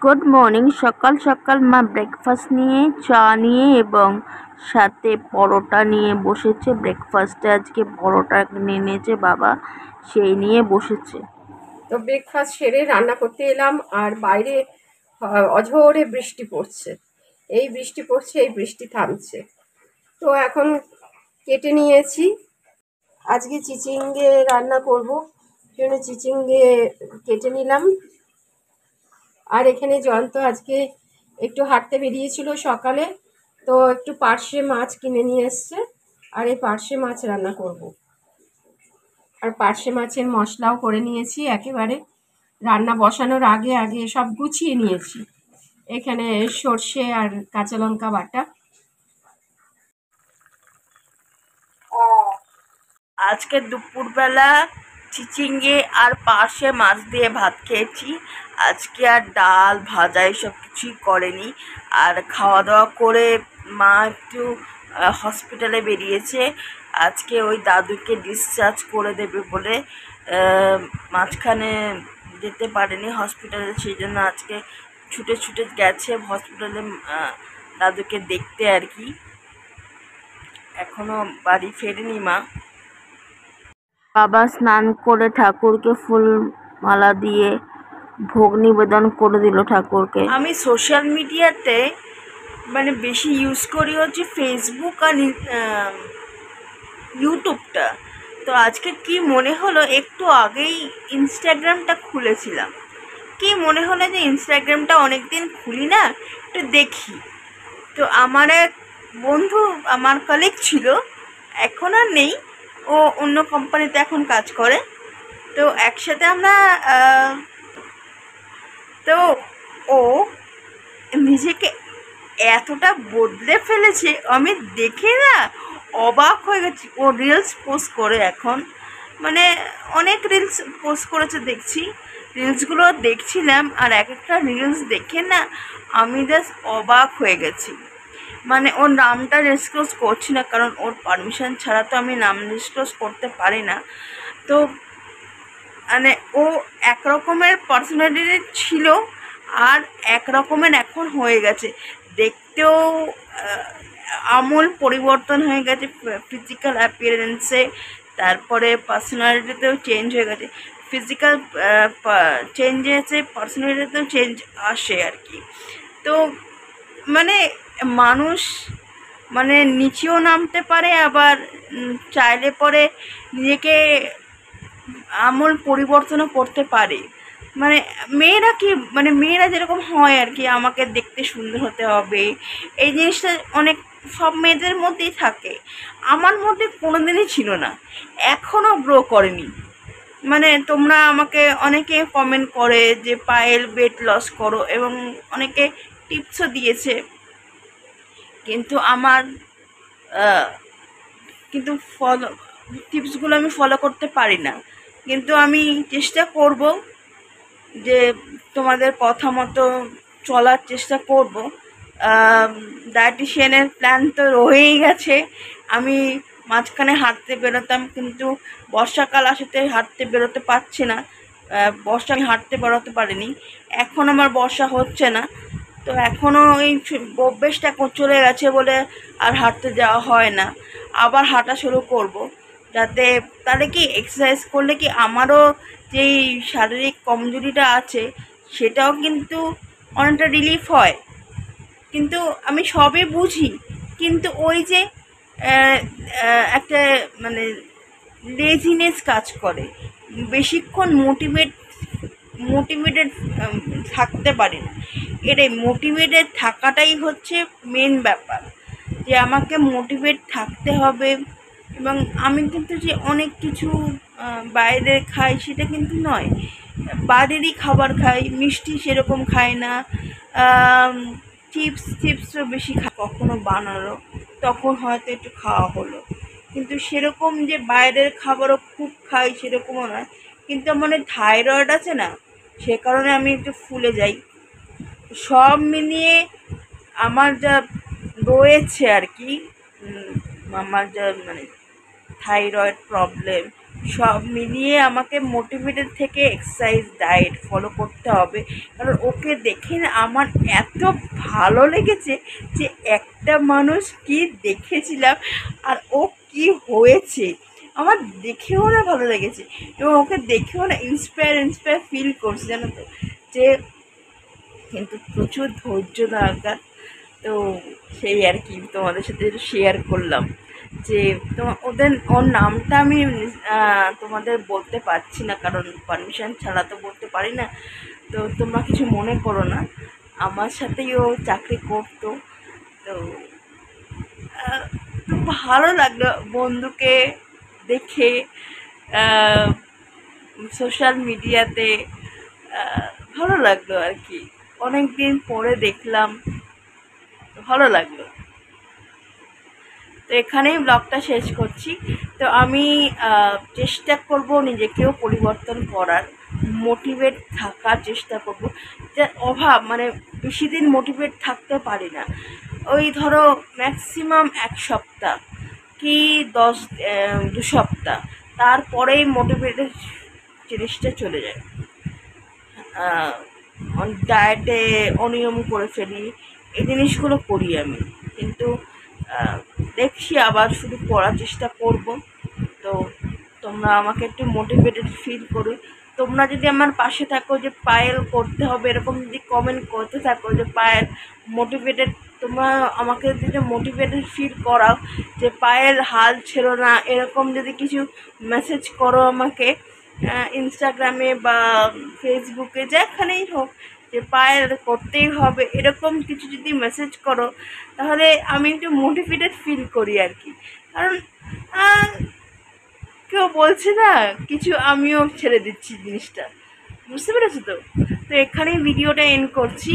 Good morning. সকাল সকাল মা ব্রেকফাস্ট নিয়ে চা নিয়ে এবং সাথে পরোটা নিয়ে বসেছে। ব্রেকফাস্টে আজকে পরোটা এনেছে বাবা, সেই নিয়ে বসেছে। তো ব্রেকফাস্ট সেরে রান্না করতে এলাম, আর বাইরে অঝোরে বৃষ্টি পড়ছে। এই বৃষ্টি থামছে। তো এখন কেটে নিয়েছি, আজকে চিচিঙ্গে রান্না করব, জন্য চিচিঙ্গে কেটে নিলাম। আর এখানে জয়ন্ত আজকে একটু হাঁটতে বেরিয়েছিল সকালে, তো একটু পার্শে মাছ কিনে নিয়ে এসছে, আর এই পার্শে মাছ রান্না করব। আর পার্শে মাছের মশলাও করে নিয়েছি, একেবারে রান্না বসানোর আগে আগে সব গুছিয়ে নিয়েছি। এখানে সর্ষে আর কাঁচা লঙ্কা বাটা। আজকে দুপুরবেলা চিচিঙ্গে আর পার্শে মাছ দিয়ে ভাত খেয়েছি। আজকে আর ডাল ভাজা এসব কিছুই করেনি। আর খাওয়া দাওয়া করে মা একটু হসপিটালে বেরিয়েছে। আজকে ওই দাদুকে ডিসচার্জ করে দেবে বলে মাঝখানে যেতে পারেনি হসপিটালে, সেই জন্য আজকে ছুটে ছুটে গেছে হসপিটালে দাদুকে দেখতে আর কি। এখনো বাড়ি ফেরেনি মা। বাবা স্নান করে ঠাকুরকে ফুল মালা দিয়ে ভোগ নিবেদন করে দিল ঠাকুরকে। আমি সোশ্যাল মিডিয়াতে বেশি ইউজ করি হচ্ছে ফেসবুক আর ইউটিউবটা। তো আজকে কি মনে হলো, একটু আগেই ইনস্টাগ্রামটা খুলেছিলাম। কি মনে হলো যে ইনস্টাগ্রামটা অনেকদিন খুলি না, একটু দেখি। তো আমার এক বন্ধু, আমার কলিগ ছিল, এখন আর নেই, ও অন্য কোম্পানিতে এখন কাজ করে। তো একসাথে আমরা তো ও নিজেকে এতটা বদলে ফেলেছে, আমি দেখে না অবাক হয়ে গেছি। ও রিলস পোস্ট করে এখন, অনেক রিলস পোস্ট করেছে দেখছি। রিলসগুলো দেখছিলাম, আর এক একটা রিলস দেখে না আমি জাস্ট অবাক হয়ে গেছি। ওর নামটা ডিসক্লোজ করছি না, কারণ ওর পারমিশন ছাড়া তো আমি নাম ডিসক্লোজ করতে পারি না। তো ও এক রকমের পার্সোনালিটি ছিল, আর এক রকমের এখন হয়ে গেছে। দেখতেও আমূল পরিবর্তন হয়ে গেছে ফিজিক্যাল অ্যাপিয়ারেন্সে, তারপরে পার্সোনালিটিতেও চেঞ্জ হয়ে গেছে। ফিজিক্যাল চেঞ্জ হয়েছে, পার্সোনালিটিতেও চেঞ্জ আসে আর কি। তো মানুষ নিচেও নামতে পারে, আবার চাইলে পরে নিজেকে আমূল পরিবর্তনও করতে পারে। মেয়েরা কি মেয়েরা যেরকম হয় আর কি, আমাকে দেখতে সুন্দর হতে হবে, এই জিনিসটা অনেক সব মেয়েদের মধ্যেই থাকে। আমার মধ্যে কোনোদিনই ছিল না, এখনও গ্রো করেনি। তোমরা আমাকে অনেকে কমেন্ট করে যে পায়েল ওয়েট লস করো, এবং অনেকে টিপসও দিয়েছে, কিন্তু আমার টিপসগুলো আমি ফলো করতে পারি না। কিন্তু আমি চেষ্টা করব যে তোমাদের কথা মতো চলার চেষ্টা করব। ডায়েটিশিয়ানের প্ল্যান তো রয়েই গেছে। আমি মাঝখানে হাঁটতে বেরোতাম, কিন্তু বর্ষাকাল আসতে হাঁটতে বেরোতে পারছি না। আমি হাঁটতে বেরোতে পারিনি, এখন আমার বর্ষা হচ্ছে না, তো এখনও এই অভ্যেসটা চলে গেছে বলে আর হাঁটতে যাওয়া হয় না। আবার হাঁটা শুরু করব, যাতে তাহলে কি এক্সারসাইজ করলে কি আমারও যেই শারীরিক কমজোরিটা আছে সেটাও কিন্তু অনেকটা রিলিফ হয়। কিন্তু আমি সবই বুঝি, কিন্তু ওই যে একটা লেজিনেস কাজ করে, বেশিক্ষণ মোটিভেটেড থাকতে পারি না। এটাই মোটিভেটেড থাকাটাই হচ্ছে মেন ব্যাপার, যে আমাকে মোটিভেট থাকতে হবে। এবং আমি কিন্তু যে অনেক কিছু বাইরে খাই সেটা কিন্তু নয়, বাড়িরই খাবার খাই, মিষ্টি সেরকম খাই না, চিপসও বেশি কখনো বানালো তখন হয়তো একটু খাওয়া হলো, কিন্তু সেরকম যে বাইরের খাবারও খুব খাই সেরকমও নয়। কিন্তু আমার থাইরয়েড আছে না, সে কারণে আমি একটু ফুলে যাই। সব মিলিয়ে আমার যা রয়েছে আর কি, আমার যা থাইরয়েড প্রবলেম, সব মিলিয়ে আমাকে মোটিভেটেড থেকে এক্সারসাইজ ডায়েট ফলো করতে হবে। কারণ ওকে দেখে না আমার এত ভালো লেগেছে যে একটা মানুষ কি দেখেছিলাম আর ও কি হয়েছে আমার দেখেও না ভালো লেগেছে, এবং ওকে দেখেও না ইন্সপায়ার ফিল করছে, জানো তো, যে কিন্তু প্রচুর ধৈর্য দরকার। তো সেই আর কি তোমাদের সাথে একটু শেয়ার করলাম যে ওর নামটা আমি তোমাদের বলতে পারছি না, কারণ পারমিশন ছাড়া তো বলতে পারি না। তো তোমরা কিছু মনে করো না, আমার সাথেই ও চাকরি করতো। তো ভালো লাগলো বন্ধুকে দেখে সোশ্যাল মিডিয়াতে, ভালো লাগলো আর কি, অনেক দিন পরে দেখলাম, ভালো লাগলো। তো এখানেই ব্লগটা শেষ করছি। তো আমি চেষ্টা করব নিজেকেও পরিবর্তন করার, মোটিভেট থাকার চেষ্টা করব। যে অভাব মানে বেশি দিন মোটিভেট থাকতে পারি না, ওই ধরো ম্যাক্সিমাম 1 সপ্তাহ কি 2 সপ্তাহ, তারপরেই মোটিভেটেড জিনিসটা চলে যায়। ডায়েটে অনিয়ম করে ফেলি, এই জিনিসগুলো করি আমি, কিন্তু দেখছি আবার শুধু পড়ার চেষ্টা করব। তো তোমরা আমাকে একটু মোটিভেটেড ফিল করো। তোমরা যদি আমার পাশে থাকো যে পায়েল করতে হবে এরকম যদি কমেন্ট করতে থাকো যে পায়েল মোটিভেটেড, তোমরা আমাকে যদি মোটিভেটেড ফিল করাও যে পায়েল হাল ছেড়ো না, এরকম যদি কিছু মেসেজ করো আমাকে ইনস্টাগ্রামে বা ফেসবুকে যেখানেই হোক, যে পায়েল করতেই হবে এরকম কিছু যদি মেসেজ করো, তাহলে আমি একটু মোটিভেটেড ফিল করি আর কি। কারণ কেউ বলছে না কিছু, আমিও ছেড়ে দিচ্ছি জিনিসটা, বুঝতে পেরেছো তো। তো এখানেই ভিডিওটা এন্ড করছি।